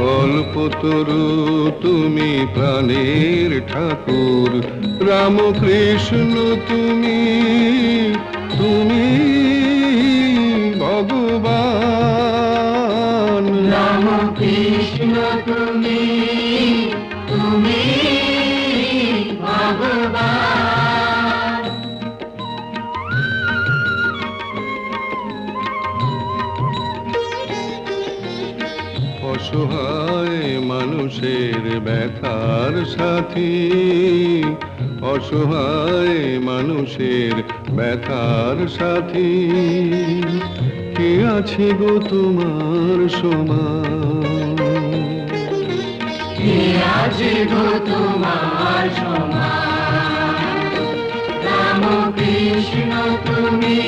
কল্পতরু তুমি প্রাণের ঠাকুর, রামকৃষ্ণ তুমি, তুমি ভগবান। রামকৃষ্ণ তুমি, তুমি ভগবান। অসহায় মানুষের ব্যথার সাথী, অসহায় মানুষের ব্যথার সাথী, কে আছে গো তোমার সমান? কে আছে গো তোমার সমান? রামকৃষ্ণ তুমি,